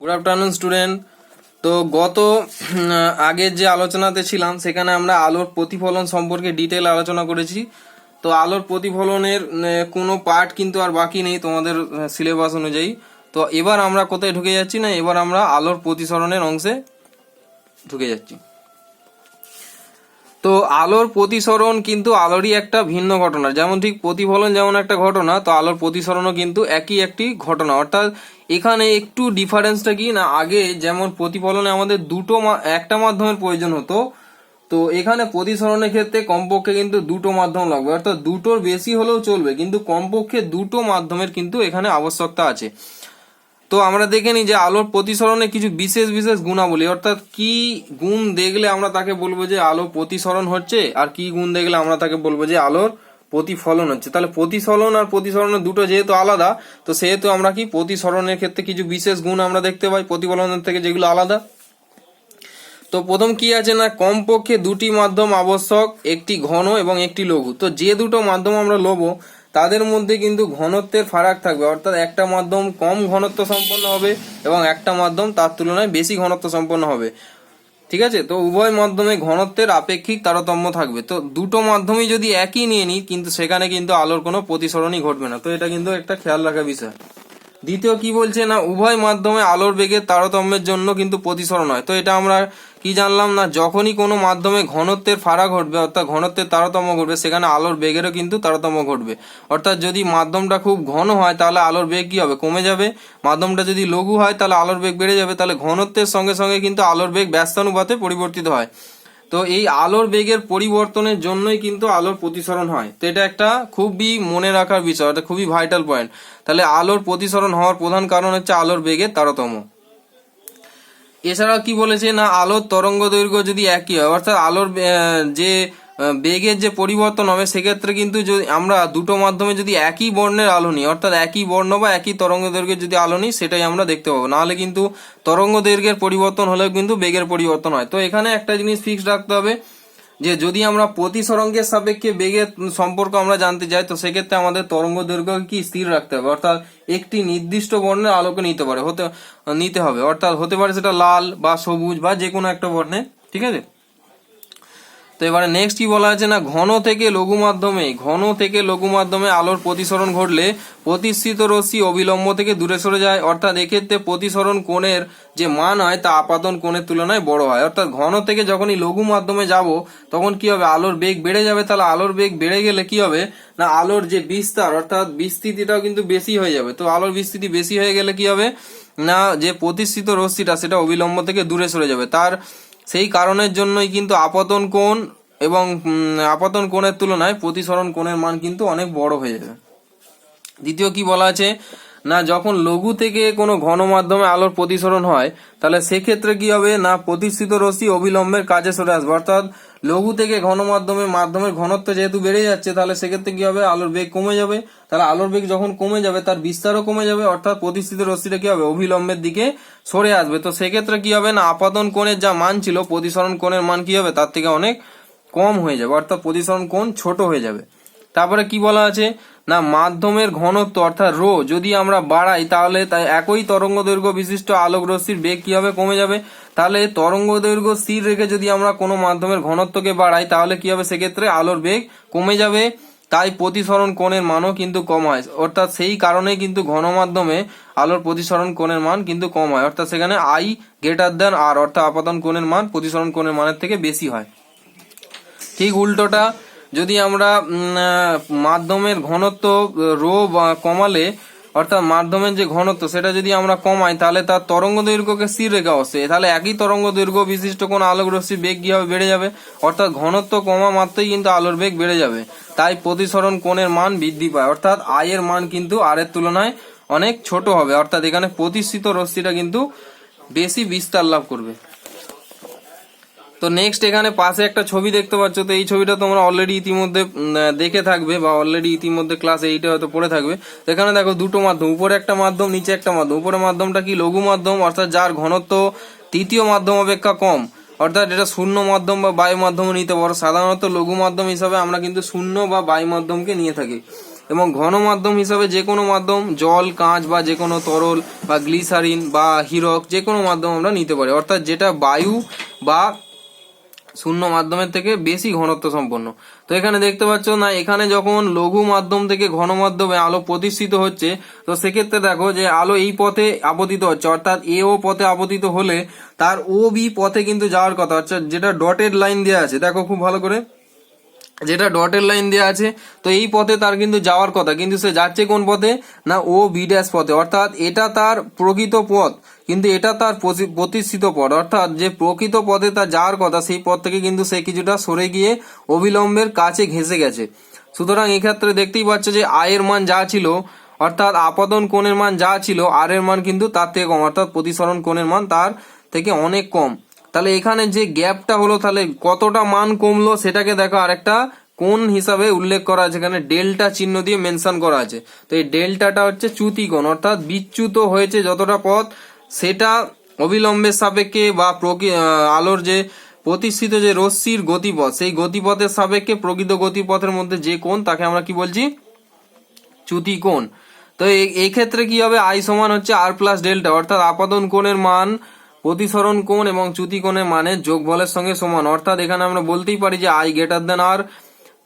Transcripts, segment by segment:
Good afternoon student. তো গত আগের যে আলোচনাতে ছিলাম সেখানে আমরা আলোর প্রতিফলন সম্পর্কে ডিটেল আলোচনা করেছি। তো আলোর প্রতিফলনের কোনো পার্ট কিন্তু আর বাকি নেই তোমাদের সিলেবাস অনুযায়ী। তো এবার আমরা কোথায় ঢুকে যাচ্ছি না, এবার আমরা আলোর প্রতিসরণের অংশে ঢুকে যাচ্ছি। তো আলোর প্রতিসরণ কিন্তু আলোরই একটা ভিন্ন ঘটনা, যেমন ঠিক প্রতিফলন যেমন একটা ঘটনা, তো আলোর প্রতিসরণও কিন্তু একই একটি ঘটনা। অর্থাৎ এখানে একটু ডিফারেন্সটা কি না, আগে যেমন প্রতিফলনে আমাদের একটা মাধ্যমের প্রয়োজন হতো, তো এখানে প্রতিসরণের ক্ষেত্রে কমপক্ষে কিন্তু দুটো মাধ্যম লাগবে। অর্থাৎ দুটোর বেশি হলেও চলবে, কিন্তু কমপক্ষে দুটো মাধ্যমের কিন্তু এখানে আবশ্যকতা আছে। তো আমরা দেখে নিই যে আলোর প্রতিসরণে কিছু বিশেষ বিশেষ গুণাবলী, অর্থাৎ কি গুণ দেখলে আমরা তাকে বলবো যে আলো প্রতিসরণ হচ্ছে, আর কি গুণ দেখলে আমরা তাকে বলবো যে আলোর প্রতিফলন হচ্ছে। তাহলে প্রতিফলন আর প্রতিসরণের দুটো যেহেতু আলাদা, তো সেহেতু আমরা কি প্রতিসরণের ক্ষেত্রে কিছু বিশেষ গুণ আমরা দেখতে পাই প্রতিফলনের থেকে, যেগুলো আলাদা। তো প্রথম কি আছে না, কমপক্ষে দুটি মাধ্যম আবশ্যক, একটি ঘন এবং একটি লঘু। তো যে দুটো মাধ্যম আমরা লব তাদের মধ্যে কিন্তু ঘনত্বের ফারাক থাকবে, অর্থাৎ একটা মাধ্যম কম ঘনত্ব সম্পন্ন হবে এবং একটা মাধ্যম তার তুলনায় বেশি ঘনত্ব সম্পন্ন হবে। ঠিক আছে, তো উভয় মাধ্যমে ঘনত্বের আপেক্ষিক তারতম্য থাকবে। তো দুটো মাধ্যমই যদি একই নিয়ে নিই, কিন্তু সেখানে কিন্তু আলোর কোনো প্রতিসরণই ঘটবে না। তো এটা কিন্তু একটা খেয়াল রাখার বিষয়। দ্বিতীয় কি বলছে না, উভয় মাধ্যমে আলোর বেগের তারতম্যের জন্য কিন্তু প্রতিসরণ হয়। তো এটা আমরা কি জানলাম না, যখনই কোনো মাধ্যমে ঘনত্বের ফারাক ঘটবে, অর্থাৎ ঘনত্বের তারতম্য ঘটবে, সেখানে আলোর বেগেরও কিন্তু তারতম্য ঘটবে। অর্থাৎ যদি মাধ্যমটা খুব ঘন হয় তাহলে আলোর বেগ কি হবে, কমে যাবে। মাধ্যমটা যদি লঘু হয় তাহলে আলোর বেগ বেড়ে যাবে। তাহলে ঘনত্বের সঙ্গে সঙ্গে কিন্তু আলোর বেগ ব্যস্তানুপাতে পরিবর্তিত হয়। তো এই আলোর বেগের পরিবর্তনের জন্যই কিন্তু আলোর প্রতিসরণ হয়। তো এটা একটা খুবই মনে রাখার বিষয়, এটা খুবই ভাইটাল পয়েন্ট। তাহলে আলোর প্রতিসরণ হওয়ার প্রধান কারণ হচ্ছে আলোর বেগের তারতম্য। এছাড়াও কি বলেছে না, আলোর তরঙ্গ দৈর্ঘ্য যদি একই হয়, অর্থাৎ আলোর যে বেগের যে পরিবর্তন হবে, সেক্ষেত্রে কিন্তু যদি আমরা দুটো মাধ্যমে যদি একই বর্ণের আলো নিই, অর্থাৎ একই বর্ণ বা একই তরঙ্গ দৈর্ঘ্যের যদি আলো নিই, সেটাই আমরা দেখতে পাবো। নাহলে কিন্তু তরঙ্গ দৈর্ঘ্যের পরিবর্তন হলেও কিন্তু বেগের পরিবর্তন হয়। তো এখানে একটা জিনিস ফিক্সড রাখতে হবে যে যদি আমরা প্রতিসরণের সাপেক্ষে বেগের সম্পর্ক আমরা জানতে চাই, তো সেক্ষেত্রে আমাদের তরঙ্গ দৈর্ঘ্য কি স্থির রাখতে হবে, অর্থাৎ একটি নির্দিষ্ট বর্ণের আলোকে নিতে হবে, অর্থাৎ হতে পারে সেটা লাল বা সবুজ বা যে কোনো একটা বর্ণে। ঠিক আছে, তো এবারে নেক্সট কি বলা আছে না, ঘন থেকে লঘু মাধ্যমে আলোর প্রতিসরণ ঘটলে প্রতিসৃত রশ্মি অবিলম্ব থেকে দূরে সরে যায়। অর্থাৎ এক্ষেত্রে প্রতিসরণ কোণের যে মান হয় তা আপাতন কোণের তুলনায় বড় হয়। অর্থাৎ ঘন থেকে যখনই লঘু মাধ্যমে যাব তখন কি হবে, আলোর বেগ বেড়ে যাবে। তাহলে আলোর বেগ বেড়ে গেলে কি হবে না, আলোর যে বিস্তার অর্থাৎ বিস্তৃতিটাও কিন্তু বেশি হয়ে যাবে। তো আলোর বিস্তৃতি বেশি হয়ে গেলে কি হবে না, যে প্রতিসৃত রশ্মিটা সেটা অবিলম্ব থেকে দূরে সরে যাবে। সেই কারণের জন্যই কিন্তু আপতন কোণ এবং আপতন কোণের তুলনায় প্রতিসরণ কোণের মান কিন্তু অনেক বড় হয়ে যাবে। দ্বিতীয় কি বলা আছে না, যখন লঘু থেকে কোনো ঘন মাধ্যমে আলোর প্রতিসরণ হয়, তাহলে সেক্ষেত্রে কি হবে না, প্রতিসৃত রশ্মি অবিলম্বের কাজে সরে আসবে। অর্থাৎ লঘু থেকে ঘন মাধ্যমের ঘনত্ব যেহেতু বেড়ে যাচ্ছে, তাহলে সেক্ষেত্রে কি হবে, আলোর বেগ কমে যাবে। তাহলে আলোর বেগ যখন কমে যাবে তার বিস্তারও কমে যাবে, অর্থাৎ প্রতিসৃত রশ্মিটা কি হবে, অবিলম্বের দিকে সরে আসবে। তো সেক্ষেত্রে কি হবে না, আপাতন কোণের যা মান ছিল প্রতিসরণ কোণের মান কি হবে, তার থেকে অনেক কম হয়ে যাবে, অর্থাৎ প্রতিসরণ কোণ ছোট হয়ে যাবে। তারপরে কি বলা আছে না, মাধ্যমের ঘনত্ব অর্থাৎ রো যদি আমরা বাড়াই, তাহলে একই তরঙ্গ দৈর্ঘ্য বিশিষ্ট আলোক রশ্মির বেগ কি হবে, কমে যাবে। তাহলে তরঙ্গ দৈর্ঘ্য স্থির রেখে যদি আমরা কোনো মাধ্যমের ঘনত্বকে বাড়াই, তাহলে কি হবে, সেক্ষেত্রে আলোর বেগ কমে যাবে। তাই প্রতিসরণ কোণের মানও কিন্তু কম হয়। অর্থাৎ সেই কারণে কিন্তু ঘন মাধ্যমে আলোর প্রতিসরণ কোণের মান কিন্তু কম হয়। অর্থাৎ সেখানে I গ্রেটার দেন R, অর্থাৎ আপতন কোণের মান প্রতিসরণ কোণের মানের থেকে বেশি হয়। ঠিক উল্টোটা, যদি আমরা মাধ্যমের ঘনত্ব রো কমালে, অর্থাৎ মাধ্যমের যে ঘনত্ব সেটা যদি আমরা কমাই, তাহলে তার তরঙ্গ দৈর্ঘ্যকে স্থির রেখে অবশ্যই, তাহলে একই তরঙ্গ দৈর্ঘ্য বিশিষ্ট কোন আলোক রশ্মির বেগ কি হবে, বেড়ে যাবে। অর্থাৎ ঘনত্ব কমা মাত্রই কিন্তু আলোর বেগ বেড়ে যাবে। তাই প্রতিসরণ কোণের মান বৃদ্ধি পায়, অর্থাৎ I এর মান কিন্তু R এর তুলনায় অনেক ছোট হবে। অর্থাৎ এখানে প্রতিসৃত রশ্মিটা কিন্তু বেশি বিস্তার লাভ করবে। তো নেক্সট এখানে পাশে একটা ছবি দেখতে পাচ্ছ। তো এই ছবিটা তোমরা অলরেডি ইতিমধ্যে দেখে থাকবে বা অলরেডি ইতিমধ্যে ক্লাস 8-এ হয়তো পড়ে থাকবে। তো এখানে দেখো দুটো মাধ্যম, উপরে একটা মাধ্যম নিচে একটা মাধ্যম। উপরের মাধ্যমটা কি লঘু মাধ্যম, অর্থাৎ যার ঘনত্ব তৃতীয় মাধ্যম অপেক্ষা কম, অর্থাৎ এটা শূন্য মাধ্যম বা বায়ু মাধ্যম নিতে পারো। সাধারণত লঘু মাধ্যম হিসাবে আমরা কিন্তু শূন্য বা বায়ু মাধ্যমকে নিয়ে থাকি। এবং ঘন মাধ্যম হিসাবে যে কোনো মাধ্যম, জল, কাঁচ বা যে কোনো তরল বা গ্লিসারিন বা হীরক, যে কোনো মাধ্যম আমরা নিতে পারি, অর্থাৎ যেটা বায়ু বা শূন্য মাধ্যমের থেকে বেশি ঘনত্ব সম্পন্ন। তো এখানে দেখতে পাচ্ছ না, এখানে যখন লঘু মাধ্যম থেকে ঘন মাধ্যমে আলো প্রতিষ্ঠিত হচ্ছে, তো সেক্ষেত্রে দেখো যে আলো এই পথে আপতিত হচ্ছে, অর্থাৎ এ ও পথে আপতিত হলে তার ও বি পথে কিন্তু যাওয়ার কথা, অর্থাৎ যেটা ডটেড লাইন দেওয়া আছে, দেখো খুব ভালো করে, যেটা ডটের লাইন দেওয়া আছে, তো এই পথে তার কিন্তু যাওয়ার কথা, কিন্তু সে যাচ্ছে কোন পথে না ও বি ড্যাশ পথে, অর্থাৎ এটা তার প্রকৃত পথ, কিন্তু এটা তার প্রতিষ্ঠিত পথ, অর্থাৎ যে প্রকৃত পথে তার যাওয়ার কথা সেই পথ থেকে কিন্তু সে কিছুটা সরে গিয়ে অবিলম্বের কাছে ঘেঁষে গেছে। সুতরাং এক্ষেত্রে দেখতেই পাচ্ছ যে আয়ের মান যা ছিল, অর্থাৎ আপতন কোণের মান যা ছিল, আর এর মান কিন্তু তার থেকে কম, অর্থাৎ প্রতিসরণ কোণের মান তার থেকে অনেক কম। তাহলে এখানে যে গ্যাপটা হলো, তাহলে কতটা মান কমলো সেটাকে দেখো আরেকটা কোণ হিসাবে উল্লেখ করা আছে, এখানে ডেল্টা চিহ্ন দিয়ে মেনশন করা আছে। তো এই ডেল্টাটা হচ্ছে চ্যুতি কোণ, অর্থাৎ বিচ্যুত হয়েছে যতটা পথ, সেটা অবিলম্বের সাপেক্ষে বা আলোর যে প্রতিষ্ঠিত যে রশ্মির গতিপথ, সেই গতিপথের সাপেক্ষে প্রকৃত গতিপথের মধ্যে যে কোণ, তাকে আমরা কি বলছি, চ্যুতি কোণ। তো এই ক্ষেত্রে কি হবে, আই সমান হচ্ছে আর প্লাস ডেল্টা, অর্থাৎ আপতন কোণের মান প্রতিসরণ কোণ এবং চ্যুতি কোণের মানের যোগফলের সঙ্গে সমান, অর্থাৎ এখানে আমরা বলতেই পারি যে আই গ্রেটার দেন আর।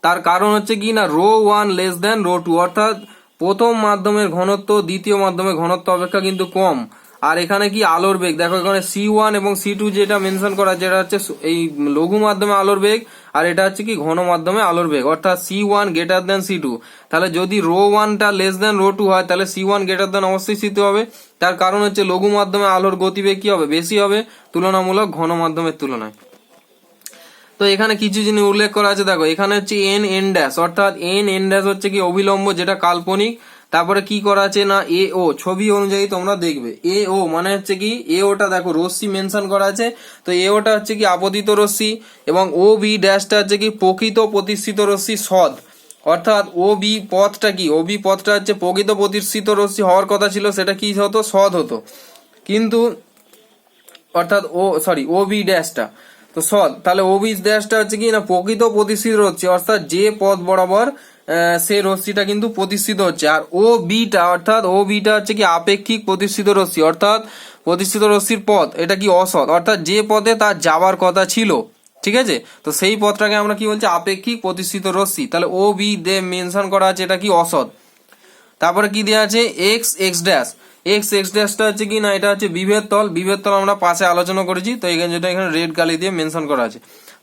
তার কারণ হচ্ছে কি না row one less than row two, অর্থাৎ প্রথম মাধ্যমের ঘনত্ব দ্বিতীয় মাধ্যমের ঘনত্ব অপেক্ষা কিন্তু কম। আর এখানে কি আলোর বেগ, দেখো এখানে C1 এবং C2 যেটা মেনশন করা, যেটা হচ্ছে এই লঘু মাধ্যমে আলোর বেগ, আর এটা হচ্ছে কি ঘন মাধ্যমে আলোর বেগ, অর্থাৎ C1 গ্রেটার দেন C2। তাহলে যদি রো ওয়ানটা লেস দেন রো টু হয়, তাহলে C1 গ্রেটার দেন অবশ্যই C2 হবে। তার কারণ হচ্ছে লঘু মাধ্যমে আলোর গতিবেগ কি হবে, বেশি হবে তুলনামূলক ঘন মাধ্যমের তুলনায়। তো এখানে কিছু জিনিস উল্লেখ করা আছে, দেখো এখানে হচ্ছে এন এন ড্যাশ, অর্থাৎ এন এন ড্যাশ হচ্ছে কি অবিলম্ব, যেটা কাল্পনিক। তারপরে কি করা আছে না এ ও, ছবি অনুযায়ী তোমরা দেখবে এ ও মানে হচ্ছে কি, এ ওটা দেখো রশ্মি মেনশন করা আছে, তো এ ওটা হচ্ছে কি আপতিত রশ্মি, এবং ও বি ড্যাশটা হচ্ছে কি প্রকৃত প্রতিষ্ঠিত রশ্মি সদ, অর্থাৎ ও বি পথটা কি, ও বি পথটা হচ্ছে প্রকৃত প্রতিষ্ঠিত রশ্মি হওয়ার কথা ছিল, সেটা কি হতো, সদ হতো, কিন্তু অর্থাৎ ও বি ড্যাশটা তো সদ, তাহলে ও বি ড্যাশটা হচ্ছে কি না প্রকৃত প্রতিষ্ঠিত রশ্মি, অর্থাৎ যে পথ বরাবর সেই রশ্মিটা কিন্তু প্রতিষ্ঠিত হচ্ছে। আর ও বিটা, অর্থাৎ ও বিটা হচ্ছে কি আপেক্ষিক প্রতিষ্ঠিত রশ্মি, অর্থাৎ প্রতিষ্ঠিত রশ্মির পথ এটা কি অসৎ, অর্থাৎ যে পথে তার যাওয়ার কথা ছিল, ঠিক আছে, তো সেই পথটাকে আমরা কি বলছি, আপেক্ষিক প্রতিষ্ঠিত রশ্মি। তাহলে ও বি দে মেনশন করা আছে, এটা কি অসৎ। তারপরে কি দেওয়া আছে X X dash, X X ড্যাশটা হচ্ছে কি না এটা হচ্ছে বিভেদ তল, বিভেদ তল আমরা পাশে আলোচনা করেছি, তো এখানে যেটা এখানে রেড কালি দিয়ে মেনশন করা আছে।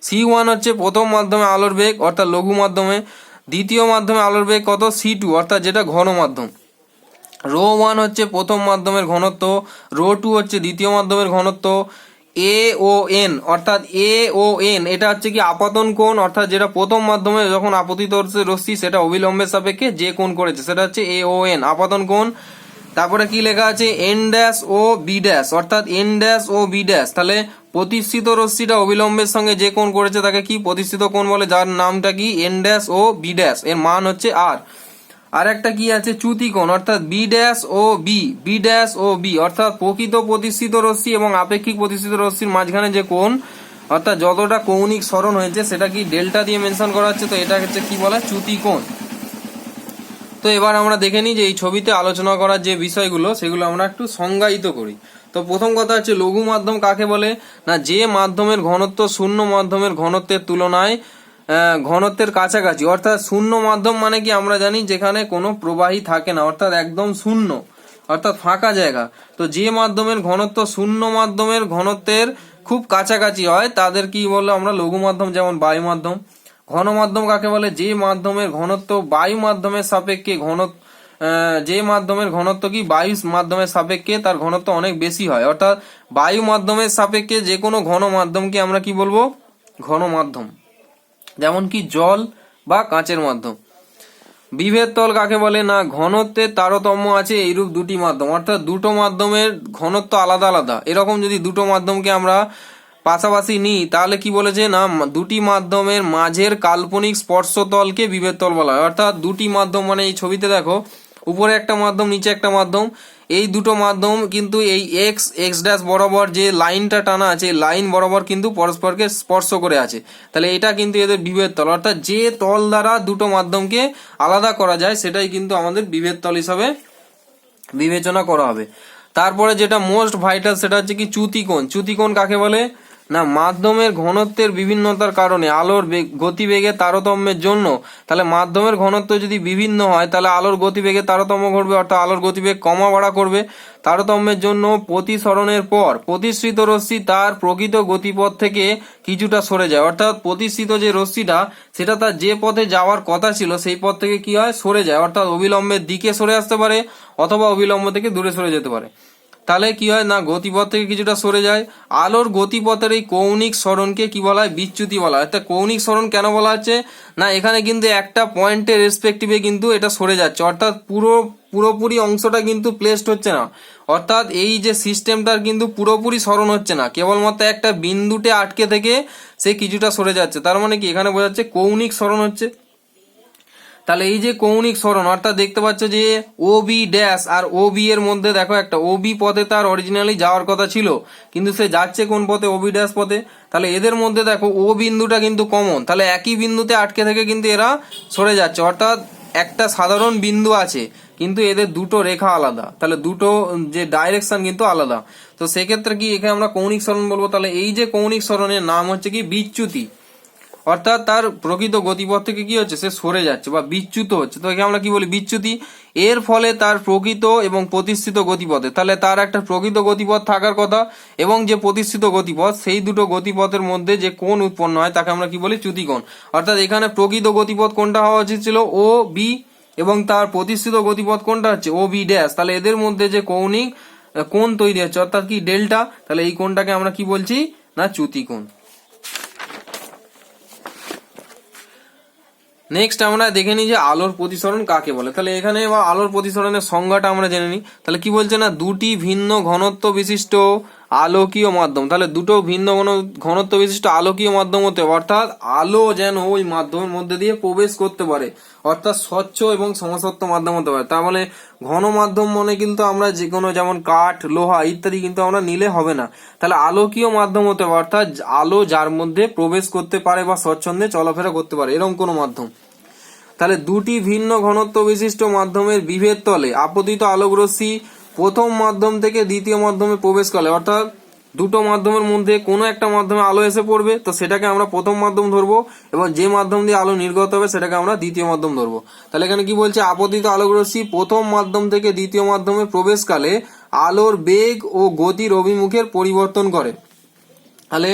C1 হচ্ছে প্রথম মাধ্যমে আলোর বেগ, অর্থাৎ লঘু মাধ্যমে। দ্বিতীয় মাধ্যমে আলোর বেগ কত, C2, অর্থাৎ যেটা ঘন মাধ্যম। রো ওয়ান হচ্ছে প্রথম মাধ্যমের ঘনত্ব, রো টু হচ্ছে দ্বিতীয় মাধ্যমের ঘনত্ব। এ ও এন, অর্থাৎ এ ও এন এটা হচ্ছে কি আপতন কোণ, অর্থাৎ যেটা প্রথম মাধ্যমে যখন আপতিত হচ্ছে রশ্মি, সেটা অবিলম্বের সাপেক্ষে যে কোণ করেছে সেটা হচ্ছে এ ও এন আপতন কোণ। তারপরে কি লেখা আছে N dash O B dash, অর্থাৎ N dash O B dash, তাহলে প্রতিষ্ঠিত রশ্মিটা অবিলম্বের সঙ্গে যে কোণ করেছে তাকে কি প্রতিষ্ঠিত কোণ বলে, যার নামটা কি N dash O B dash, এর মান হচ্ছে আর। আর একটা কি আছে চ্যুতি কোণ, অর্থাৎ B dash O B, B dash O B, অর্থাৎ প্রকৃত প্রতিষ্ঠিত রশ্মি এবং আপেক্ষিক প্রতিষ্ঠিত রশ্মির মাঝখানে যে কোণ, অর্থাৎ যতটা কৌণিক সরণ হয়েছে সেটা কি ডেল্টা দিয়ে মেনশন করা হচ্ছে, তো এটা হচ্ছে কি বলা চ্যুতি কোণ। তো এবার আমরা দেখে নিই যে এই ছবিতে আলোচনা করার যে বিষয়গুলো সেগুলো আমরা একটু সংজ্ঞায়িত করি। তো প্রথম কথা হচ্ছে লঘু মাধ্যম কাকে বলে না, যে মাধ্যমের ঘনত্ব শূন্য মাধ্যমের ঘনত্বের তুলনায় ঘনত্বের কাছাকাছি, অর্থাৎ শূন্য মাধ্যম মানে কি আমরা জানি যেখানে কোনো প্রবাহী থাকে না, অর্থাৎ একদম শূন্য, অর্থাৎ ফাঁকা জায়গা। তো যে মাধ্যমের ঘনত্ব শূন্য মাধ্যমের ঘনত্বের খুব কাছাকাছি হয় তাদের কি বললো আমরা লঘু মাধ্যম, যেমন বায়ু মাধ্যম। ঘন মাধ্যম কাকে বলে, যে মাধ্যমের ঘনত্ব বায়ু মাধ্যমের সাপেক্ষে যে মাধ্যমের ঘনত্ব কি বায়ু মাধ্যমের সাপেক্ষে তার ঘনত্ব অনেক বেশি হয়, অর্থাৎ বায়ু মাধ্যমের সাপেক্ষে যে কোনো ঘন মাধ্যমকে আমরা কি বলবো ঘন মাধ্যম, যেমন কি জল বা কাঁচের মাধ্যম। বিভেদ তল কাকে বলে না, ঘনত্বের তারতম্য আছে এইরূপ দুটি মাধ্যম, অর্থাৎ দুটো মাধ্যমের ঘনত্ব আলাদা আলাদা, এরকম যদি দুটো মাধ্যমকে আমরা পাশাপাশি নিই তাহলে কি বলেছে না দুটি মাধ্যমের মাঝের কাল্পনিক স্পর্শতলকে বিভেদ তল বলা হয়। অর্থাৎ দুটি মাধ্যম মানে এই ছবিতে দেখো উপরে একটা মাধ্যম নিচে একটা মাধ্যম, এই দুটো মাধ্যম কিন্তু এই এক্স ড্যাশ বরাবর যে লাইনটা টানা আছে এই লাইন বরাবর কিন্তু পরস্পরকে স্পর্শ করে আছে। তাহলে এটা কিন্তু এদের বিভেদ তল, অর্থাৎ যে তল দ্বারা দুটো মাধ্যমকে আলাদা করা যায় সেটাই কিন্তু আমাদের বিভেদ তল হিসাবে বিবেচনা করা হবে। তারপরে যেটা মোস্ট ভাইটাল সেটা হচ্ছে কি চ্যুতিকোণ। চ্যুতিকোণ কাকে বলে না, মাধ্যমের ঘনত্বের বিভিন্নতার কারণে আলোর গতিবেগের তারতম্যের জন্য, তাহলে মাধ্যমের ঘনত্ব যদি বিভিন্ন হয় তাহলে আলোর গতিবেগের তারতম্য ঘটবে, অর্থাৎ আলোর গতিবেগ কমা বাড়া করবে। তারতম্যের জন্য প্রতিসরণের পর প্রতিসৃত রশ্মি তার প্রকৃত গতিপথ থেকে কিছুটা সরে যায়, অর্থাৎ প্রতিসৃত যে রশ্মিটা সেটা তার যে পথে যাওয়ার কথা ছিল সেই পথ থেকে কি হয়, সরে যায়, অর্থাৎ অবিলম্বের দিকে সরে আসতে পারে অথবা অবিলম্ব থেকে দূরে সরে যেতে পারে। তাহলে কি হয় না, গতিপথ থেকে কিছুটা সরে যায়। আলোর গতিপথের এই কৌণিক সরণকে কি বলা হয়, বিচ্যুতি বলা হয়। অর্থাৎ কৌণিক সরণ কেন বলা হচ্ছে না, এখানে কিন্তু একটা পয়েন্টের রেসপেক্টিভে কিন্তু এটা সরে যাচ্ছে, অর্থাৎ পুরোপুরি অংশটা কিন্তু প্লেসড হচ্ছে না, অর্থাৎ এই যে সিস্টেমটার কিন্তু পুরোপুরি সরণ হচ্ছে না, কেবলমাত্র একটা বিন্দুতে আটকে থেকে সে কিছুটা সরে যাচ্ছে। তার মানে কি এখানে বোঝাচ্ছে কৌণিক সরণ হচ্ছে। তাহলে এই যে কৌণিক সরণ, অর্থাৎ দেখতে পাচ্ছ যে ও বি ড্যাশ আর ও বি এর মধ্যে দেখো একটা ও বি পথে তার অরিজিনালি যাওয়ার কথা ছিল, কিন্তু সে যাচ্ছে কোন পথে, ও বি ড্যাশ পথে। তাহলে এদের মধ্যে দেখো ও বিন্দুটা কিন্তু কমন, তাহলে একই বিন্দুতে আটকে থেকে কিন্তু এরা সরে যাচ্ছে, অর্থাৎ একটা সাধারণ বিন্দু আছে কিন্তু এদের দুটো রেখা আলাদা, তাহলে দুটো যে ডাইরেকশন কিন্তু আলাদা। তো সেক্ষেত্রে কি এখানে আমরা কৌণিক সরণ বলবো। তাহলে এই যে কৌণিক সরণের নাম হচ্ছে কি বিচ্যুতি, অর্থাৎ তার প্রকৃত গতিপথ থেকে কি হচ্ছে, সে সরে যাচ্ছে বা বিচ্যুত হচ্ছে। তো একে আমরা কি বলি, বিচ্যুতি। এর ফলে তার প্রকৃত এবং প্রতিষ্ঠিত গতিপথে, তাহলে তার একটা প্রকৃত গতিপথ থাকার কথা এবং যে প্রতিষ্ঠিত গতিপথ, সেই দুটো গতিপথের মধ্যে যে কোণ উৎপন্ন হয় তাকে আমরা কি বলি, চ্যুতিকোণ। অর্থাৎ এখানে প্রকৃত গতিপথ কোনটা হওয়া উচিত ছিল, ও বি, এবং তার প্রতিষ্ঠিত গতিপথ কোনটা হচ্ছে ও বি ড্যাশ। তাহলে এদের মধ্যে যে কৌণিক কোণ তৈরি হচ্ছে অর্থাৎ কি ডেল্টা, তাহলে এই কোণটাকে আমরা কি বলছি না, চ্যুতিকোণ। নেক্সট আমরা দেখে নিই যে আলোর প্রতিসরণ কাকে বলে। তাহলে এখানে আলোর প্রতিসরণের সংজ্ঞাটা আমরা জেনে নিই। তাহলে কি বলছে না, দুটি ভিন্ন ঘনত্ব বিশিষ্ট আলোকীয় মাধ্যম, তাহলে দুটো ভিন্ন ঘনত্ব বিশিষ্ট আলোকীয় মাধ্যম হতে হবে, অর্থাৎ আলো যেন ওই মাধ্যমের মধ্যে দিয়ে প্রবেশ করতে পারে, অর্থাৎ স্বচ্ছ এবং সমসত্ব মাধ্যম হতে পারে। তার মানে ঘন মাধ্যম মনে কিন্তু আমরা যে কোনো যেমন কাঠ, লোহা ইত্যাদি কিন্তু আমরা নিলে হবে না, তাহলে আলোকীয় মাধ্যম হতে হবে, অর্থাৎ আলো যার মধ্যে প্রবেশ করতে পারে বা স্বচ্ছন্দে চলাফেরা করতে পারে এরকম কোনো মাধ্যম। তাহলে দুটি ভিন্ন ঘনত্ব বিশিষ্ট মাধ্যমের বিভেদ তলে আপতিত আলোক রশ্মি প্রথম মাধ্যম থেকে দ্বিতীয় মাধ্যমে প্রবেশ করে, অর্থাৎ দুটো মাধ্যমের মধ্যে কোনো একটা মাধ্যমে আলো এসে পড়বে তো সেটাকে আমরা প্রথম মাধ্যম ধরবো, এবং যে মাধ্যম দিয়ে আলো নির্গত হবে সেটাকে আমরা দ্বিতীয় মাধ্যম ধরবো। তাহলে এখানে কি বলছে, আপতিত আলোক রশ্মি প্রথম মাধ্যম থেকে দ্বিতীয় মাধ্যমে প্রবেশকালে আলোর বেগ ও গতির অভিমুখের পরিবর্তন করে। তাহলে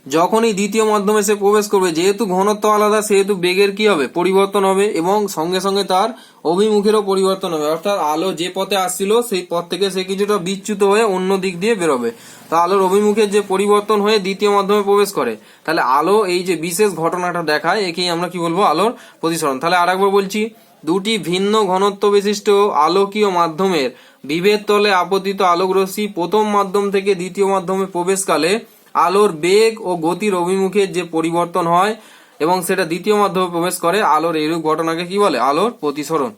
যখনই দ্বিতীয় মাধ্যমে সে প্রবেশ করবে, যেহেতু ঘনত্ব আলাদা সেহেতু বেগের কি হবে, পরিবর্তন হবে, এবং সঙ্গে সঙ্গে তার অভিমুখেরও পরিবর্তন হবে, অর্থাৎ আলো যে পথে আসছিল সেই পথ থেকে সে কিছুটা বিচ্যুত হয়ে অন্য দিক দিয়ে বেরোবে। তো আলোর অভিমুখের যে পরিবর্তন হয়ে দ্বিতীয় মাধ্যমে প্রবেশ করে, তাহলে আলো এই যে বিশেষ ঘটনাটা দেখায় একেই আমরা কি বলবো, আলোর প্রতিসরণ। তাহলে আরেকবার বলছি, দুটি ভিন্ন ঘনত্ব বিশিষ্ট আলোকীয় মাধ্যমের বিভেদ তলে আপতিত আলোক রশ্মি প্রথম মাধ্যম থেকে দ্বিতীয় মাধ্যমে প্রবেশকালে আলোর বেগ ও গতির অভিমুখের যে পরিবর্তন হয় এবং সেটা দ্বিতীয় মাধ্যমে প্রবেশ করে, আলোর এইরূপ ঘটনাকে কি বলে, আলোর প্রতিসরণ।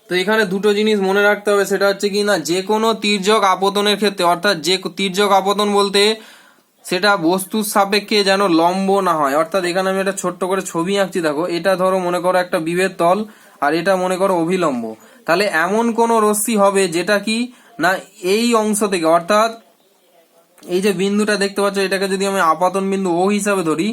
তো এখানে দুটো জিনিস মনে রাখতে হবে, সেটা হচ্ছে কি না, যে কোনো তির্যক আপতনের ক্ষেত্রে, অর্থাৎ যে তির্যক আপতন বলতে সেটা বস্তুর সাপেক্ষে যেন লম্ব না হয়, অর্থাৎ এখানে আমি একটা ছোট্ট করে ছবি আঁকছি, দেখো এটা ধরো মনে করো একটা বিভেদ তল আর এটা মনে করো অভিলম্ব। তাহলে এমন কোন রশ্মি হবে যেটা কি না এই অংশ থেকে, অর্থাৎ এই যে বিন্দুটা দেখতে পাচ্ছ এটাকে যদি আমি আপাতন বিন্দু ও হিসাবে ধরি,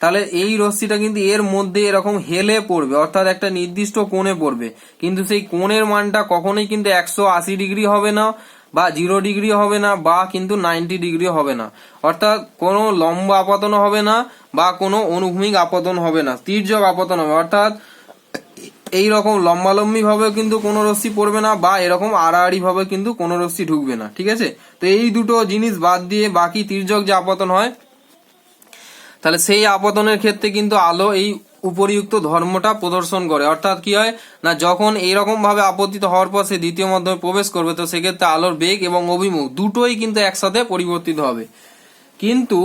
তাহলে এই রশ্মিটা কিন্তু এর মধ্যে এরকম হেলে পড়বে, অর্থাৎ একটা নির্দিষ্ট কোণে পড়বে, কিন্তু সেই কোণের মানটা কখনোই কিন্তু 180 ডিগ্রি হবে না বা 0 ডিগ্রি হবে না বা কিন্তু 90 ডিগ্রি হবে না, অর্থাৎ কোনো লম্ব আপতন হবে না বা কোনো অনুভূমিক আপতন হবে না, তির্যক আপতন হবে, অর্থাৎ এইরকম লম্বালম্বি ভাবেও কিন্তু কোনো রশ্মি পড়বে না বা এরকম আড়াআড়ি ভাবে কিন্তু কোনো রশ্মি ঢুকবে না, ঠিক আছে। তো এই দুটো জিনিস বাদ দিয়ে বাকি তির্যক যে আপতন হয়, তাহলে সেই আপতনের ক্ষেত্রে কিন্তু আলো এই উপরিউক্ত ধর্মটা প্রদর্শন করে, অর্থাৎ কি হয় না, যখন এইরকম ভাবে আপতিত হওয়ার পর সে দ্বিতীয় মাধ্যমে প্রবেশ করবে তো সেক্ষেত্রে আলোর বেগ এবং অভিমুখ দুটোই কিন্তু একসাথে পরিবর্তিত হবে। কিন্তু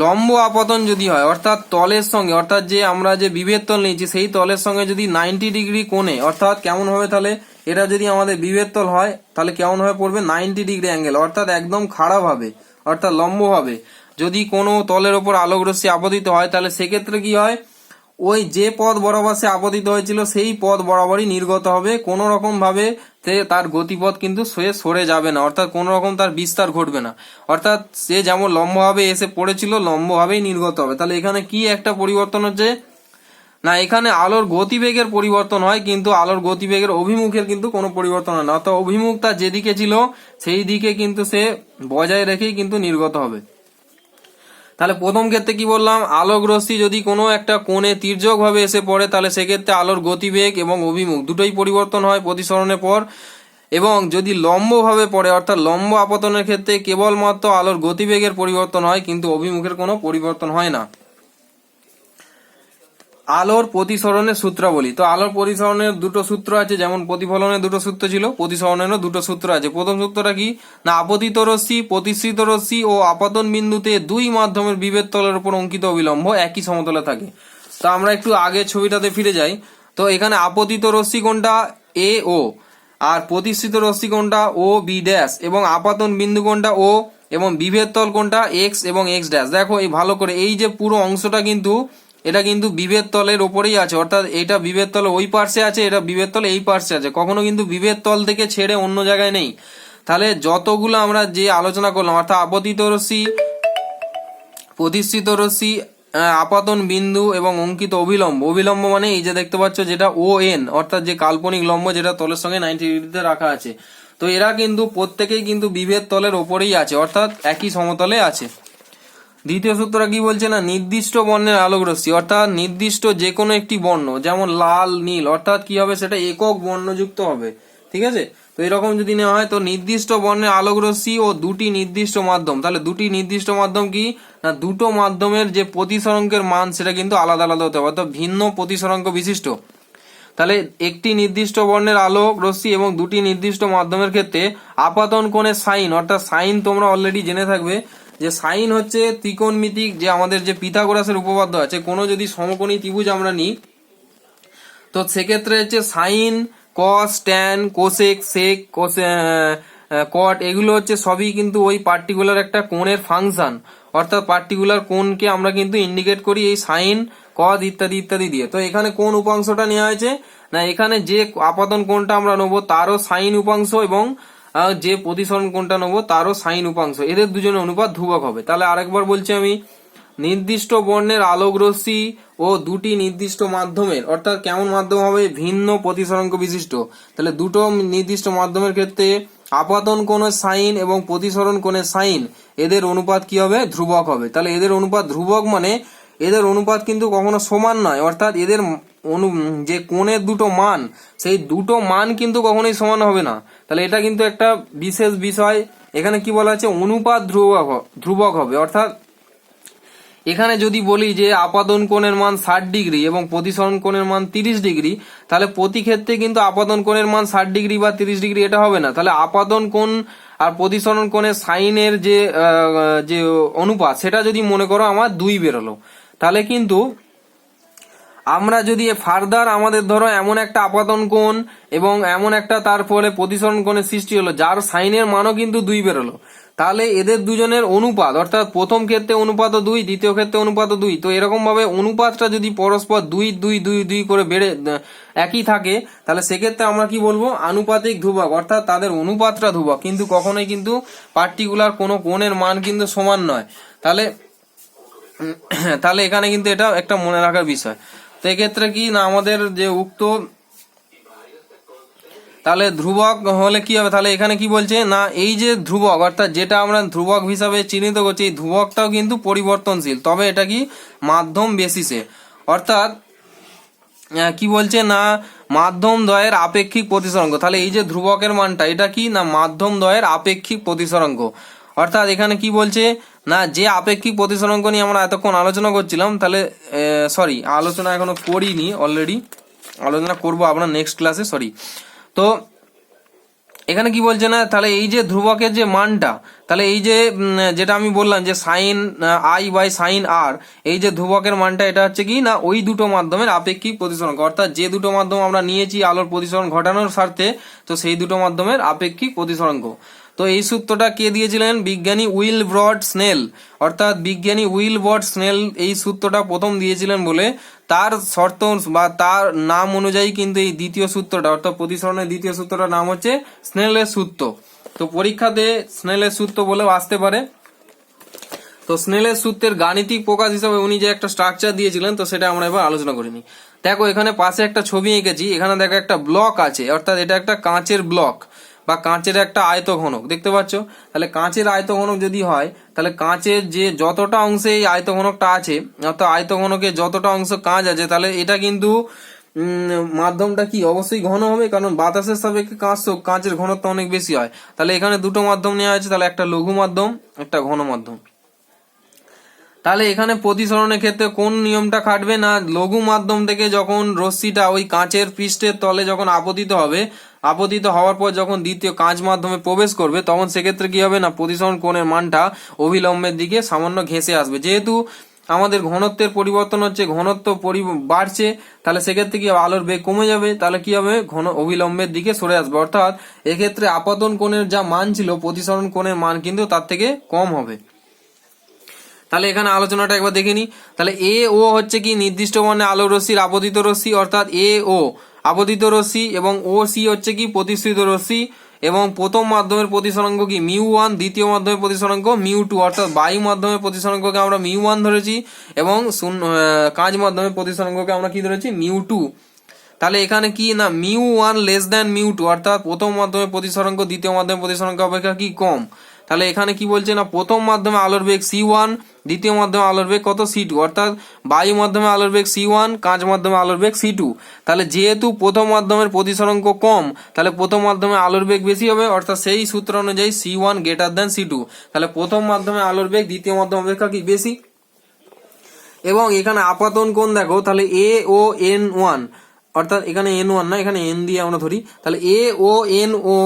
লম্ব আপতন যদি হয়, অর্থাৎ তলের সঙ্গে, অর্থাৎ যে আমরা যে বিভেদ তল নিয়েছি সেই তলের সঙ্গে যদি 90 ডিগ্রি কোণে, অর্থাৎ কেমন হবে, তাহলে এটা যদি আমাদের বিভেদ তল হয় তাহলে কেমন ভাবে পড়বে, 90 ডিগ্রি অ্যাঙ্গেল, অর্থাৎ একদম খাড়া ভাবে, অর্থাৎ লম্ব ভাবে যদি কোনো তলের ওপর আলোক রশ্মি আপতিত হয় তাহলে সেক্ষেত্রে কি হয়, ওই যে পথ বরাবর সে আপতিত হয়েছিল সেই পথ বরাবরই নির্গত হবে, কোনো রকম ভাবে তার গতিপথ কিন্তু সরে যাবে না, অর্থাৎ কোনো রকম তার বিস্তার ঘটবে না, অর্থাৎ সে যেমন লম্বভাবে এসে পড়েছিল লম্বভাবেই নির্গত হবে। তাহলে এখানে কি একটা পরিবর্তন হচ্ছে না, এখানে আলোর গতিবেগের পরিবর্তন হয় কিন্তু আলোর গতিবেগের অভিমুখের কিন্তু কোনো পরিবর্তন হয় না, অর্থাৎ অভিমুখ তার যেদিকে ছিল সেই দিকে কিন্তু সে বজায় রেখেই কিন্তু নির্গত হবে। তাহলে প্রথম ক্ষেত্রে কি বললাম, আলোক রশ্মি যদি কোনো একটা কোণে তির্যক ভাবে এসে পড়ে তাহলে সেক্ষেত্রে আলোর গতিবেগ এবং অভিমুখ দুটোই পরিবর্তন হয় প্রতিসরণের পর, এবং যদি লম্বভাবে পড়ে অর্থাৎ লম্ব আপতনের ক্ষেত্রে কেবলমাত্র আলোর গতিবেগের পরিবর্তন হয় কিন্তু অভিমুখের কোনো পরিবর্তন হয় না। আলোর প্রতিসরণের সূত্রাবলী, তো আলোর প্রতিসরণের দুটো সূত্র আছে, যেমন প্রতিফলনের দুটো সূত্র ছিল প্রতিসরণেরও দুটো সূত্র আছে। প্রথম সূত্রটা কি না, আপতিত রশ্মি, প্রতিসৃত রশ্মি ও আপাতন বিন্দুতে দুই মাধ্যমের বিভেদ তলের উপর অঙ্কিত অবিলম্ব একই সমতলে থাকে। তো আমরা একটু আগের ছবিটাতে ফিরে যাই। তো এখানে আপতিত রশ্মি কোনটা, এ ও, আর প্রতিসৃত রশ্মি কোনটা, ও বি ড্যাশ, এবং আপাতন বিন্দু কোনটা, ও, এবং বিভেদ তল কোনটা, এক্স এবং এক্স ড্যাশ। দেখো এই ভালো করে এই যে পুরো অংশটা কিন্তু এটা কিন্তু বিভেদ তলের ওপরেই আছে, অর্থাৎ এটা বিভেদ তল ওই পার্শ্বে আছে, এটা বিভেদ তল এই পার্শ্বে আছে, কখনো কিন্তু বিভেদ তল থেকে ছেড়ে অন্য জায়গায় নেই। তাহলে যতগুলো আমরা যে আলোচনা করলাম অর্থাৎ আপতিত রশ্মি, প্রতিষ্ঠিত রশ্মি, আপাতন বিন্দু এবং অঙ্কিত অবিলম্ব, অবিলম্ব মানে এই যে দেখতে পাচ্ছ যেটা ও এন, অর্থাৎ যে কাল্পনিক লম্ব যেটা তলের সঙ্গে 90 ডিগ্রিতে রাখা আছে, তো এরা কিন্তু প্রত্যেকেই কিন্তু বিভেদ তলের ওপরেই আছে, অর্থাৎ একই সমতলে আছে। দ্বিতীয় সূত্রটা কি বলছে না, নির্দিষ্ট বর্ণের আলোক রশ্মি, অর্থাৎ নির্দিষ্ট যে কোনো একটি বর্ণ, যেমন লাল নীল, অর্থাৎ কি হবে সেটা একক বর্ণযুক্ত হবে, ঠিক আছে। তো এরকম যদি নেওয়া হয় তো নির্দিষ্ট বর্ণের আলোক রশ্মি ও দুটি নির্দিষ্ট মাধ্যম, তাহলে দুটি নির্দিষ্ট মাধ্যম কি না, দুটো মাধ্যমের যে প্রতিসরাঙ্কের মান সেটা কিন্তু আলাদা আলাদা হতে হবে, অর্থাৎ ভিন্ন প্রতিসরাঙ্ক বিশিষ্ট। তাহলে একটি নির্দিষ্ট বর্ণের আলোক রশ্মি এবং দুটি নির্দিষ্ট মাধ্যমের ক্ষেত্রে আপাতন কোণের সাইন, অর্থাৎ সাইন তোমরা অলরেডি জেনে থাকবে যে সাইন হচ্ছে ত্রিকোণমিতিক, যে আমাদের যে পিথাগোরাসের উপপাদ্য আছে, কোনো যদি সমকোণী ত্রিভুজ আমরা নিই তো সেক্ষেত্রে হচ্ছে সাইন, কস, ট্যান, কোসেক, সেক, কট, এগুলো হচ্ছে সবই কিন্তু ওই পার্টিকুলার একটা কোণের ফাংশন, অর্থাৎ পার্টিকুলার কোণকে আমরা কিন্তু ইন্ডিকেট করি এই সাইন, কস ইত্যাদি ইত্যাদি দিয়ে। তো এখানে কোন উপাংশটা নেওয়া হয়েছে না, এখানে যে আপাতন কোণটা আমরা নেবো তারও সাইন উপাংশ এবং যে প্রতিসরণ কোণটা নেবো তারও সাইন উপাংশ, এদের দুজনের অনুপাত ধ্রুবক হবে। তাহলে আরেকবার বলছি আমি, নির্দিষ্ট বর্ণের আলোক রশ্মি ও দুটি নির্দিষ্ট মাধ্যমের, অর্থাৎ কেমন মাধ্যম হবে, ভিন্ন প্রতিসরাঙ্ক বিশিষ্ট। তাহলে দুটো নির্দিষ্ট মাধ্যমের ক্ষেত্রে আপাতন কোণের সাইন এবং প্রতিসরণ কোণের সাইন, এদের অনুপাত কি হবে, ধ্রুবক হবে। তাহলে এদের অনুপাত ধ্রুবক মানে এদের অনুপাত কিন্তু কখনো সমান নয়, অর্থাৎ এদের যে কোণের দুটো মান সেই দুটো মান কিন্তু কখনোই সমান হবে না। তাহলে এটা কিন্তু একটা বিশেষ বিষয়। এখানে কি বলা আছে, অনুপাত ধ্রুবক হবে, অর্থাৎ এখানে যদি বলি যে আপাতন কোণের মান 60 ডিগ্রি এবং প্রতিসরণ কোণের মান 30 ডিগ্রি, তাহলে প্রতি ক্ষেত্রে কিন্তু আপাতন কোণের মান 60 ডিগ্রি বা 30 ডিগ্রি এটা হবে না। তাহলে আপাতন কোণ আর প্রতিসরণ কোণের সাইনের যে অনুপাত সেটা যদি মনে করো আমার 2 বেরোলো, তাহলে কিন্তু আমরা যদি ফার্দার আমাদের ধরো এমন একটা আপাতন কোণ এবং এমন একটা তারপরে প্রতিসরণ কোণের সৃষ্টি হলো যার সাইনের মানও কিন্তু 2 বেরোলো, তাহলে এদের দুজনের অনুপাত, অর্থাৎ প্রথম ক্ষেত্রে অনুপাত 2, দ্বিতীয় ক্ষেত্রে অনুপাত 2, তো এরকম ভাবে অনুপাতটা যদি পরস্পর 2 2 2 2 করে বেড়ে একই থাকে তাহলে সেক্ষেত্রে আমরা কি বলবো, আনুপাতিক ধ্রুবক, অর্থাৎ তাদের অনুপাতটা ধ্রুবক, কিন্তু কখনোই কিন্তু পার্টিকুলার কোনো কোণের মান কিন্তু সমান নয়। তাহলে এখানে কিন্তু এটা একটা মনে রাখার বিষয়। তো এক্ষেত্রে কি না, আমাদের যে উক্ত তাহলে ধ্রুবক হলে কি হবে, তাহলে এখানে কি বলছে না, এই যে ধ্রুবক অর্থাৎ যেটা আমরা ধ্রুবক হিসাবে চিহ্নিত করছি এই ধ্রুবকটাও কিন্তু পরিবর্তনশীল, তবে এটা কি মাধ্যম বেসিসে, অর্থাৎ কি বলছে না, মাধ্যম দ্বয়ের আপেক্ষিক প্রতিসরাঙ্ক। তাহলে এই যে ধ্রুবকের মানটা এটা কি না, মাধ্যম দ্বয়ের আপেক্ষিক প্রতিসরাঙ্ক, অর্থাৎ এখানে কি বলছে না, যে আপেক্ষিক প্রতিসরাঙ্ক নিয়ে আমরা এতক্ষণ আলোচনা করছিলাম, তাহলে আলোচনা এখনো করিনি, অলরেডি আলোচনা করব আমরা নেক্সট ক্লাসে, তো এখানে কি বলছে না, তাহলে এই যে ধ্রুবকের যে মানটা, তাহলে এই যে যেটা আমি বললাম যে সাইন আই বাই সাইন আর, এই যে ধ্রুবকের মানটা এটা হচ্ছে কি না ওই দুটো মাধ্যমের আপেক্ষিক প্রতিসরাঙ্ক, অর্থাৎ যে দুটো মাধ্যম আমরা নিয়েছি আলোর প্রতিসরণ ঘটানোর স্বার্থে, তো সেই দুটো মাধ্যমের আপেক্ষিক প্রতিসরাঙ্ক। তো এই সূত্রটা কে দিয়েছিলেন? বিজ্ঞানী উইলব্রড স্নেল, অর্থাৎ বিজ্ঞানী উইলব্রড স্নেল এই সূত্রটা প্রথম দিয়েছিলেন বলে তার শর্ত বা তার নাম অনুযায়ী কিন্তু এই দ্বিতীয় সূত্রটা অর্থাৎ প্রতিসরণের দ্বিতীয় সূত্রটার নাম হচ্ছে স্নেলের সূত্র। তো পরীক্ষাতে স্নেলের সূত্র বলেও আসতে পারে। তো স্নেলের সূত্রের গাণিতিক প্রকাশ হিসাবে উনি যে একটা স্ট্রাকচার দিয়েছিলেন, তো সেটা আমরা এবার আলোচনা করিনি। দেখো এখানে পাশে একটা ছবি এঁকেছি, এখানে দেখো একটা ব্লক আছে, অর্থাৎ এটা একটা কাঁচের ব্লক বা কাঁচের একটা আয়তঘনক দেখতে পাচ্ছ। তাহলে কাঁচের আয়তঘনক যদি হয়, তাহলে কাঁচের যে যতটা অংশে এই আয়তঘনকটা আছে, অর্থাৎ আয়তঘনকের যতটা অংশ কাঁচ আছে, তাহলে এটা কিন্তু মাধ্যমটা কি অবশ্যই ঘন হবে, কারণ বাতাসের সাপেক্ষে কাঁচের ঘনত্ব অনেক বেশি হয়। তাহলে এখানে দুটো মাধ্যম নেওয়া হয়েছে, তাহলে একটা লঘু মাধ্যম একটা ঘন মাধ্যম। তাহলে এখানে প্রতিসরণের ক্ষেত্রে কোন নিয়মটা খাটবে না, লঘু মাধ্যম থেকে যখন রশ্মিটা ওই কাঁচের পৃষ্ঠের তলে যখন আপতিত হবে, আপতিত হওয়ার পর যখন দ্বিতীয় কাঁচ মাধ্যমে প্রবেশ করবে, তখন সেক্ষেত্রে কি হবে না প্রতিসরণ কোণের মানটা অভিলম্বের দিকে সামান্য ঘেঁষে আসবে। যেহেতু আমাদের ঘনত্বের পরিবর্তন হচ্ছে, ঘনত্ব বাড়ছে, তাহলে সেক্ষেত্রে কি হবে আলোর বেগ কমে যাবে, তাহলে কি হবে ঘন অভিলম্বের দিকে সরে আসবে। অর্থাৎ এক্ষেত্রে আপতন কোণের যা মান ছিল প্রতিসরণ কোণের মান কিন্তু তার থেকে কম হবে। তাহলে এখানে আলোচনাটা একবার দেখে নি। তাহলে এ ও হচ্ছে কি নির্দিষ্ট বর্ণে আলো রশ্মির আপতিত রশ্মি, অর্থাৎ এ ও আপতিত রশ্মি, এবং ও সি হচ্ছে কি প্রতিসৃত রশ্মি, এবং প্রথম মাধ্যমের প্রতিসরাঙ্ক কি μ1, দ্বিতীয় মাধ্যমের প্রতিসরাঙ্ক μ2, অর্থাৎ বায়ু মাধ্যমের প্রতিসরাঙ্ককে আমরা μ1 ধরেছি, এবং কাঁচ মাধ্যমের প্রতিসরাঙ্ককে আমরা কি ধরেছি μ2। তাহলে এখানে কি না μ1 লেস দ্যান μ2, অর্থাৎ প্রথম মাধ্যমের প্রতিসরাঙ্ক দ্বিতীয় মাধ্যমের প্রতিসরাঙ্ক অপেক্ষা কি কম। তাহলে এখানে কি বলছে না প্রথম মাধ্যমে আলোর বেগ c1, দ্বিতীয় মাধ্যমে আলোর বেগ কত c2, অর্থাৎ বায়ু মাধ্যমে আলোর বেগ c1, কাঁচ মাধ্যমে আলোর বেগ c2। তাহলে যেহেতু প্রথম মাধ্যমের প্রতিসরাঙ্ক কম, তাহলে প্রথম মাধ্যমে আলোর বেগ বেশি হবে, অর্থাৎ সেই সূত্র অনুযায়ী c1 গ্রেটার দ্যান c2। তাহলে প্রথম মাধ্যমে আলোর বেগ দ্বিতীয় মাধ্যম অপেক্ষা কি বেশি। এবং এখানে আপাতন কোণ দেখো, তাহলে এ ও n1, অর্থাৎ এখানে n1 না, এখানে n দিয়ে আমরা ধরি, তাহলে এ ও n ও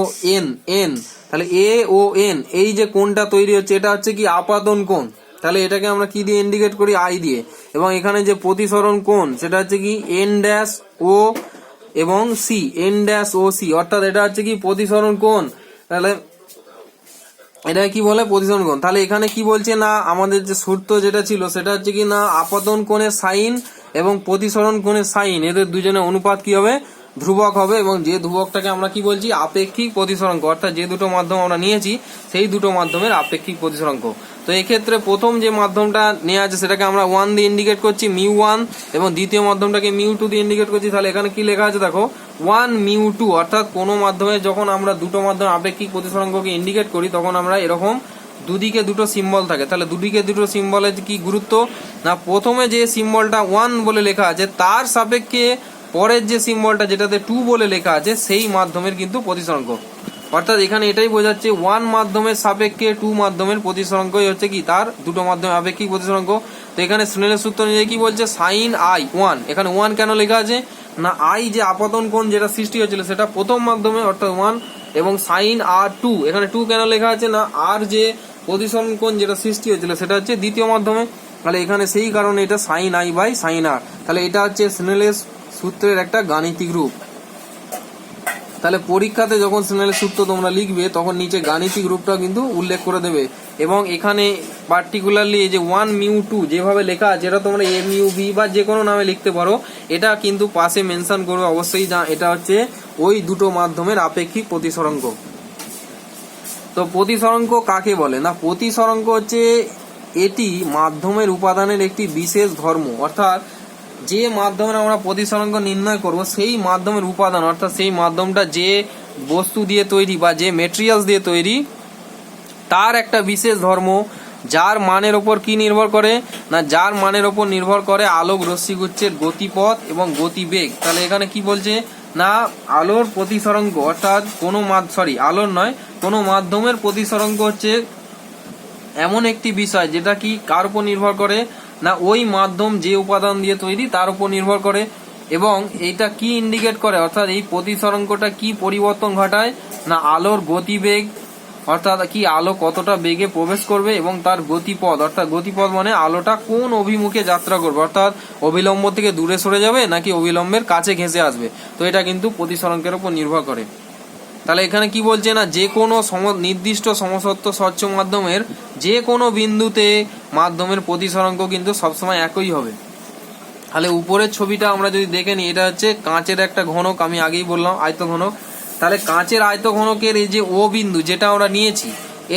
n, তাহলে এ ও n এই যে কোণটা তৈরি হচ্ছে এটা হচ্ছে কি আপাতন কোণ। তাহলে এটাকে আমরা কি দিয়ে ইন্ডিকেট করি, আই দিয়ে। এবং এখানে যে প্রতিসরণ কোণ সেটা হচ্ছে কি n ড্যাশ ও এবং C, n dash O C, অর্থাৎ এটা হচ্ছে কি প্রতিসরণ কোণ। তাহলে এটা কি বলে প্রতিসরণ কোণ। তাহলে এখানে কি বলছে না আমাদের যে সূত্র যেটা ছিল সেটা হচ্ছে কি না আপতন কোণের সাইন এবং প্রতিসরণ কোণের সাইন, এদের দুজনের অনুপাত কি হবে ধ্রুবক হবে, এবং যে ধ্রুবকটাকে আমরা কি বলছি আপেক্ষিক প্রতিসরাঙ্ক, অর্থাৎ যে দুটো মাধ্যম আমরা নিয়েছি সেই দুটো মাধ্যমের আপেক্ষিক প্রতিসরাঙ্ক। তো এক্ষেত্রে প্রথম যে মাধ্যমটা নেওয়া আছে সেটাকে আমরা 1 দিয়ে ইন্ডিকেট করছি μ1, এবং দ্বিতীয় মাধ্যমটাকে μ2 দিয়ে ইন্ডিকেট করছি। তাহলে এখানে কি লেখা আছে দেখো 1 μ2, অর্থাৎ কোনো মাধ্যমে যখন আমরা দুটো মাধ্যম আপেক্ষিক প্রতিসরাঙ্ককে ইন্ডিকেট করি তখন আমরা এরকম দুদিকে দুটো সিম্বল থাকে। তাহলে দুদিকে দুটো সিম্বলের কি গুরুত্ব না, প্রথমে যে সিম্বলটা 1 বলে লেখা আছে তার সাপেক্ষে পরের যে সিম্বলটা যেটাতে 2 বলে লেখা আছে সেই মাধ্যমের কিন্তু প্রতিসরাঙ্ক। অর্থাৎ এখানে এটাই বোঝাচ্ছে 1 মাধ্যমের সাপেক্ষে 2 মাধ্যমের প্রতিসরাঙ্কই হচ্ছে কি তার দুটো মাধ্যমের আপেক্ষিক প্রতিসরাঙ্ক। তো এখানে স্নেলের সূত্র অনুযায়ী কি বলছে সাইন আই 1, এখানে 1 কেন লেখা আছে না আই যে আপতন কোণ যেটা সৃষ্টি হয়েছিল সেটা প্রথম মাধ্যমে অর্থাৎ 1, এবং সাইন আর 2, এখানে 2 কেন লেখা আছে না আর যে প্রতিসরণ কোণ যেটা সৃষ্টি হয়েছিল সেটা হচ্ছে দ্বিতীয় মাধ্যমে। তাহলে এখানে সেই কারণে এটা সাইন আই বাই সাইন আর। তাহলে এটা হচ্ছে স্নেলের সূত্রের একটা গাণিতিক রূপ। তাহলে পরীক্ষাতে যখন স্নেলের সূত্র তোমরা লিখবে তখন নিচে গাণিতিক রূপটা কিন্তু উল্লেখ করে দেবে, এবং এখানে পার্টিকুলারলি এই যে 1 μ2 যেভাবে লেখা আছে এটা তোমরা এ মিউ ভি বা যে কোনো নামে লিখতে পারো, এটা কিন্তু পাশে মেনশন করবে অবশ্যই যা এটা হচ্ছে ওই দুটো মাধ্যমের আপেক্ষিক প্রতিসরাঙ্ক। তো প্রতিসরাঙ্ক কাকে বলে না, প্রতিসরাঙ্ক হচ্ছে এটি মাধ্যমের উপাদানের একটি বিশেষ ধর্ম, অর্থাৎ যে মাধ্যমে আমরা প্রতিসরাঙ্ক নির্ণয় করব সেই মাধ্যমের উপাদান, অর্থাৎ সেই মাধ্যমটা যে বস্তু দিয়ে তৈরি বা যে মেটেরিয়ালস দিয়ে তৈরি তার একটা বিশেষ ধর্ম, যার মানের ওপর কি নির্ভর করে না যার মানের ওপর নির্ভর করে আলোক রশ্মিগুচ্ছের গতিপথ এবং গতিবেগ। তাহলে এখানে কি বলছে না আলোর প্রতিসরাঙ্ক, অর্থাৎ আলোর নয় কোনো মাধ্যমের প্রতিসরাঙ্ক হচ্ছে এমন একটি বিষয় যেটা কি কার উপর নির্ভর করে না ওই মাধ্যম যে উপাদান দিয়ে তৈরি তার উপর নির্ভর করে। এবং এইটা কি ইন্ডিকেট করে, অর্থাৎ এই প্রতিসরাঙ্কটা কি পরিবর্তন ঘটায় না আলোর গতিবেগ, অর্থাৎ কি আলো কতটা বেগে প্রবেশ করবে এবং তার গতিপথ, অর্থাৎ গতিপথ মানে আলোটা কোন অভিমুখে যাত্রা করবে, অর্থাৎ অবিলম্ব থেকে দূরে সরে যাবে নাকি অবিলম্বের কাছে ঘেঁষে আসবে। তো এটা কিন্তু প্রতিসরাঙ্কের উপর নির্ভর করে। তাহলে এখানে কি বলছে না যে কোনো নির্দিষ্ট সমসত্ব স্বচ্ছ মাধ্যমের যে কোনো বিন্দুতে মাধ্যমের প্রতিসরাঙ্ক কিন্তু সবসময় একই হবে। তাহলে উপরের ছবিটা আমরা যদি দেখে নিই, এটা হচ্ছে কাঁচের একটা ঘনক, আমি আগেই বললাম আয়তঘনক। তাহলে কাঁচের আয়তঘনকের এই যে ও বিন্দু যেটা আমরা নিয়েছি,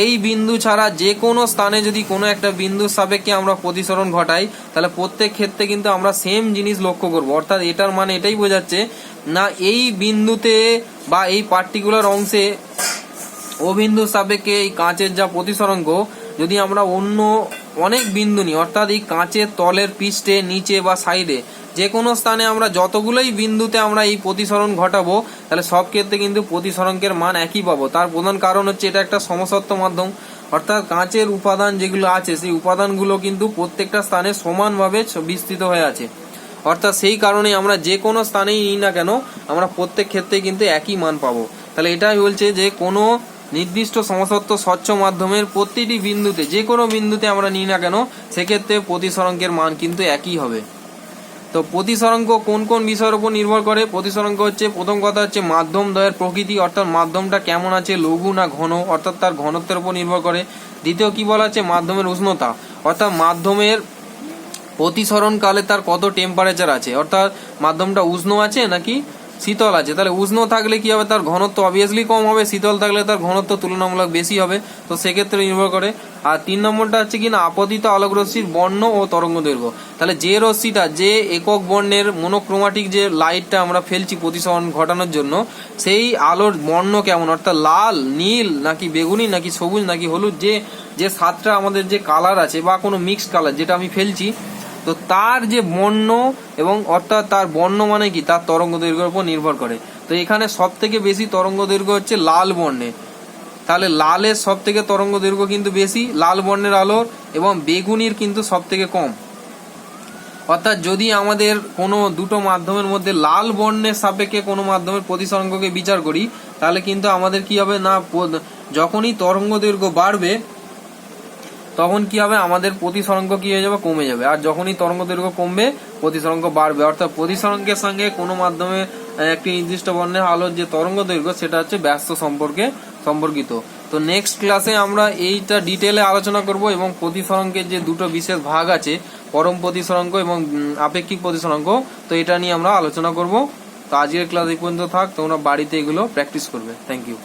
এই বিন্দু ছাড়া যে কোনো স্থানে যদি কোনো একটা বিন্দুর সাপেক্ষে আমরা প্রতিসরণ ঘটাই, তাহলে প্রত্যেক ক্ষেত্রে কিন্তু আমরা সেম জিনিস লক্ষ্য করব। অর্থাৎ এটার মানে এটাই বোঝাচ্ছে না এই বিন্দুতে বা এই পার্টিকুলার অংশে ও বিন্দুর সাপেক্ষে এই কাঁচের যা প্রতিসরাঙ্ক, যদি আমরা অন্য অনেক বিন্দু নিই, অর্থাৎ এই কাঁচের তলের পৃষ্ঠে নিচে বা সাইডে যে কোনো স্থানে আমরা যতগুলোই বিন্দুতে আমরা এই প্রতিসরণ ঘটাবো, তাহলে সব ক্ষেত্রে কিন্তু প্রতিসরাঙ্কের মান একই পাবো। তার প্রধান কারণ হচ্ছে এটা একটা সমসত্ব মাধ্যম, অর্থাৎ কাঁচের উপাদান যেগুলো আছে সেই উপাদানগুলো কিন্তু প্রত্যেকটা স্থানে সমানভাবে বিস্তৃত হয়ে আছে। অর্থাৎ সেই কারণে আমরা যে কোনো স্থানেই নিই না কেন আমরা প্রত্যেক ক্ষেত্রে কিন্তু একই মান পাবো। তাহলে এটাই বলছে যে কোনো নির্দিষ্ট সমসত্ব স্বচ্ছ মাধ্যমের প্রতিটি বিন্দুতে যে কোনো বিন্দুতে আমরা নিই না কেন সেক্ষেত্রে প্রতিসরাঙ্কের মান কিন্তু একই হবে। তো প্রতিসরাঙ্ক কোন কোন বিষয়ের উপর নির্ভর করে? প্রতিসরাঙ্ক হচ্ছে প্রথম কথা হচ্ছে মাধ্যম দ্বয়ের প্রকৃতি, অর্থাৎ মাধ্যমটা কেমন আছে, লঘু না ঘন, অর্থাৎ তার ঘনত্বের উপর নির্ভর করে। দ্বিতীয় কি বলা হচ্ছে মাধ্যমের উষ্ণতা, অর্থাৎ মাধ্যমের প্রতিসরণকালে তার কত টেম্পারেচার আছে, অর্থাৎ মাধ্যমটা উষ্ণ আছে নাকি শীতল আছে। তাহলে উষ্ণ থাকলে কি হবে, তার ঘনত্ব অবভিয়াসলি কম হবে, শীতল থাকলে তার ঘনত্ব তুলনামূলক বেশি হবে। তো সেক্ষেত্রে নির্ভর করে। আর 3 নম্বরটা হচ্ছে কি না আপতিত আলোক রশ্মির বর্ণ ও তরঙ্গ দৈর্ঘ্য। তাহলে যে রশ্মিটা যে একক বর্ণের মনোক্রোমাটিক যে লাইটটা আমরা ফেলছি প্রতিসরণ ঘটানোর জন্য, সেই আলোর বর্ণ কেমন, অর্থাৎ লাল, নীল নাকি বেগুনি নাকি সবুজ নাকি হলুদ, যে 7টা আমাদের যে কালার আছে বা কোনো মিক্সড কালার যেটা আমি ফেলছি, তো তার যে বর্ণ এবং অর্থাৎ তার বর্ণ মানে কি তার তরঙ্গ দৈর্ঘ্যের উপর নির্ভর করে। তো এখানে সব থেকে বেশি তরঙ্গ দৈর্ঘ্য হচ্ছে লাল বর্ণে, তাহলে লালের সব থেকে তরঙ্গ দৈর্ঘ্য কিন্তু বেশি লাল বর্ণের আলোর, এবং বেগুনির কিন্তু সব থেকে কম। অর্থাৎ যদি আমাদের কোনো দুটো মাধ্যমের মধ্যে লাল বর্ণের সাপেক্ষে কোনো মাধ্যমের প্রতিসরাঙ্ককে বিচার করি, তাহলে কিন্তু আমাদের কি হবে না যখনই তরঙ্গ দৈর্ঘ্য বাড়বে তখন কি হবে আমাদের প্রতিসরাঙ্ক কি হয়ে যাবে, কমে যাবে। আর যখনই তরঙ্গ দৈর্ঘ্য কমবে প্রতিসরাঙ্ক বাড়বে। অর্থাৎ প্রতিসরাঙ্কের সঙ্গে কোনো মাধ্যমে একটি নির্দিষ্ট বর্ণের আলোর যে তরঙ্গ দৈর্ঘ্য সেটা হচ্ছে ব্যস্ত সম্পর্কিত। তো নেক্সট ক্লাসে আমরা এইটা ডিটেলে আলোচনা করব এবং প্রতিসরাঙ্কের যে দুটো বিশেষ ভাগ আছে, পরম প্রতিসরাঙ্ক এবং আপেক্ষিক প্রতিসরাঙ্ক, তো এটা নিয়ে আমরা আলোচনা করব। তো আজকের ক্লাস এই পর্যন্ত থাক, তোমরা বাড়িতে এগুলো প্র্যাকটিস করবে। Thank you.